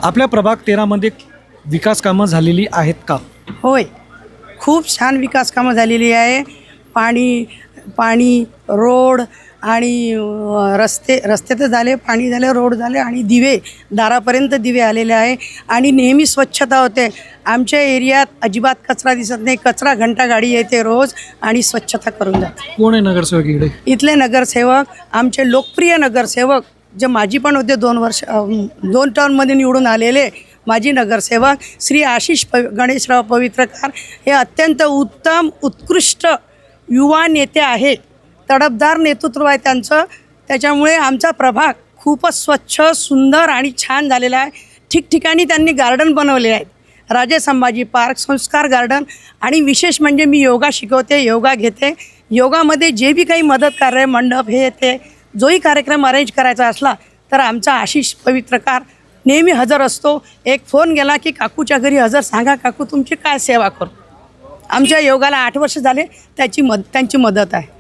आपल्या प्रभाग 13मध्ये विकास कामं झालेली आहेत का? होय, खूप छान विकास कामं झालेली आहे. पाणी रोड आणि रस्ते तर झाले, पाणी झाले, रोड झाले आणि दिवे दारापर्यंत दिवे आलेले आहे आणि नेहमी स्वच्छता होते. आमच्या एरियात अजिबात कचरा दिसत नाही. कचरा घंटा गाडी येते रोज आणि स्वच्छता करून जाते. कोण आहे नगरसेवक इकडे? इथले नगरसेवक आमचे लोकप्रिय नगरसेवक जे माझी पण होते 2 टर्ममध्ये निवडून आलेले माजी नगरसेवक श्री आशिष गणेशराव पवित्रकार हे अत्यंत उत्तम उत्कृष्ट युवा नेते आहेत. तडफदार नेतृत्व आहे त्यांचं. त्याच्यामुळे आमचा प्रभाग खूपच स्वच्छ, सुंदर आणि छान झालेला आहे. ठिकठिकाणी त्यांनी गार्डन बनवले आहेत. राजे संभाजी पार्क, संस्कार गार्डन आणि विशेष म्हणजे मी योगा शिकवते, योगा घेते. योगामध्ये जे बी काही मदत कार्य मंडप हे ते जोही कार्यक्रम अरेंज करायचा असला तर आमचा आशिष पवित्रकार नेहमी हजर असतो. एक फोन गेला की काकूच्या घरी हजर, सांगा काकू तुमची काय सेवा करू. आमच्या योगाला 8 वर्ष झाले त्यांची मदत आहे.